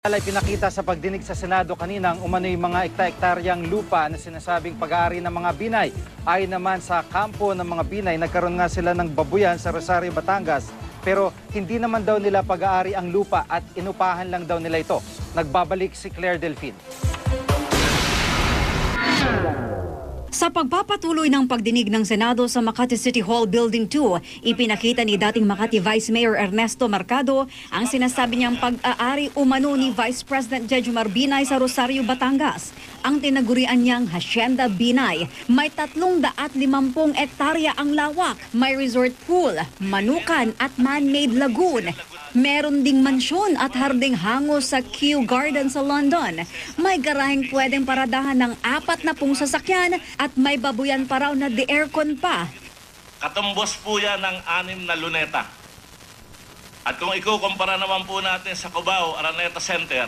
Ay pinakita sa pagdinig sa Senado kanina ang umano'y mga ekta-ektaryang lupa na sinasabing pag-aari ng mga Binay. Ay naman sa kampo ng mga Binay, nagkaroon nga sila ng babuyan sa Rosario, Batangas. Pero hindi naman daw nila pag-aari ang lupa at inupahan lang daw nila ito. Nagbabalik si Claire Delfin. Sa pagpapatuloy ng pagdinig ng Senado sa Makati City Hall Building 2, ipinakita ni dating Makati Vice Mayor Ernesto Mercado ang sinasabi niyang pag-aari umano ni Vice President Jejomar Binay sa Rosario, Batangas. Ang tinagurian niyang Hacienda Binay, may 350 ektarya ang lawak, may resort pool, manukan at man-made lagoon. Meron ding mansyon at harding hango sa Kew Garden sa London. May garaheng pwedeng paradahan ng 40 sasakyan at may babuyan pa raw na de-aircon pa. Katumbos po yan ng 6 na luneta. At kung ikukumpara naman po natin sa Cubao, Araneta Center,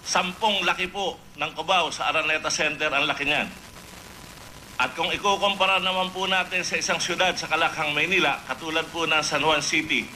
10 laki po ng Cubao sa Araneta Center ang laki niyan. At kung ikukumpara naman po natin sa isang syudad sa Calacang, Maynila, katulad po ng San Juan City,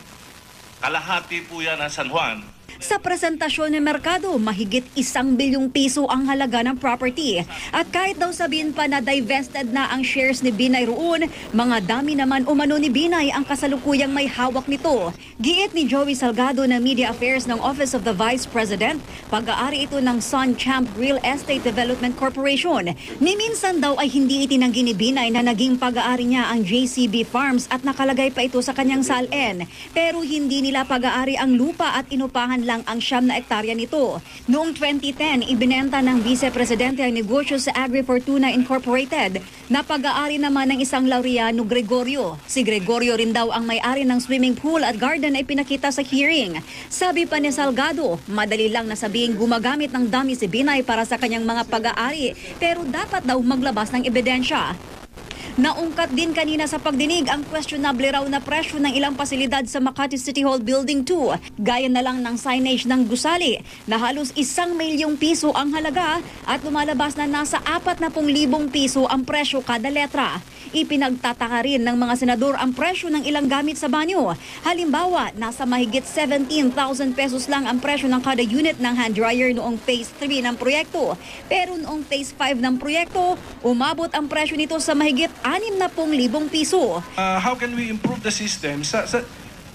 kalahati po yan ng San Juan. Sa presentasyon ng Mercado, mahigit 1 bilyong piso ang halaga ng property. At kahit daw sabihin pa na divested na ang shares ni Binay roon, mga dami naman umano ni Binay ang kasalukuyang may hawak nito. Giit ni Joey Salgado ng Media Affairs ng Office of the Vice President, pag-aari ito ng Sun Champ Real Estate Development Corporation. Ni minsan daw ay hindi itinanggi ni Binay na naging pag-aari niya ang JCB Farms at nakalagay pa ito sa kanyang SALN. Pero hindi nila pag-aari ang lupa at inupahan lang ang 9 na ektarya nito. Noong 2010, ibinenta ng Vice Presidente ang negosyo sa AgriFortuna Incorporated na pag-aari naman ng isang Laureano Gregorio. Si Gregorio rin daw ang may-ari ng swimming pool at garden ay pinakita sa hearing. Sabi pa ni Salgado, madali lang na sabihing gumagamit ng dummy si Binay para sa kanyang mga pag-aari pero dapat daw maglabas ng ebidensya. Naungkat din kanina sa pagdinig ang questionable raw na presyo ng ilang pasilidad sa Makati City Hall Building 2. Gaya na lang ng signage ng gusali na halos 1 milyong piso ang halaga at lumalabas na nasa 40,000 piso ang presyo kada letra. Ipinagtataka rin ng mga senador ang presyo ng ilang gamit sa banyo. Halimbawa, nasa mahigit 17,000 pesos lang ang presyo ng kada unit ng hand dryer noong Phase 3 ng proyekto. Pero noong Phase 5 ng proyekto, umabot ang presyo nito sa mahigit 60,000 piso. How can we improve the system?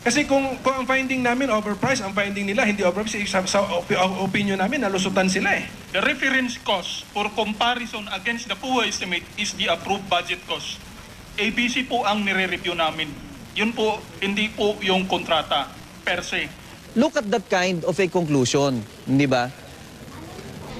Kasi kung ang finding namin overpriced, ang finding nila hindi overpriced, sa opinion namin, nalusutan sila eh. The reference cost for comparison against the PUA estimate is the approved budget cost. ABC po ang nire-review namin. Yun po, hindi po yung kontrata per se. Look at that kind of a conclusion, di ba?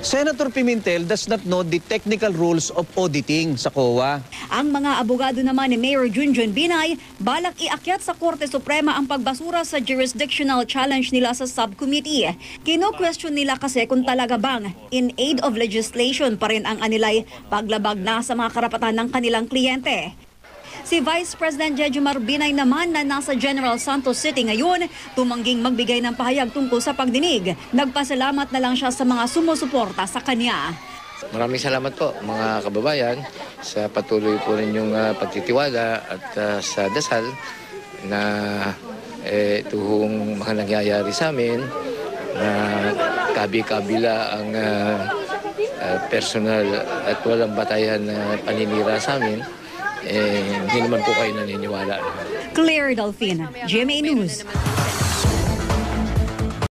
Senator Pimentel does not know the technical rules of auditing sa COA. Ang mga abogado naman ni Mayor Junjun Binay, balak iakyat sa Korte Suprema ang pagbasura sa jurisdictional challenge nila sa subcommittee. Kino-question nila kasi kung talaga bang in aid of legislation pa rin ang anilay paglabag na sa mga karapatan ng kanilang kliyente. Si Vice President Jejomar Binay naman na nasa General Santos City ngayon, tumangging magbigay ng pahayag tungkol sa pagdinig. Nagpasalamat na lang siya sa mga sumusuporta sa kanya. Maraming salamat po mga kababayan sa patuloy po ninyong pagtitiwala at sa dasal na itong mga nangyayari sa amin na kabi-kabila ang personal at walang batayan na paninira sa amin. Hindi naman po kayo naniniwala. Claire Delfin, GMA News.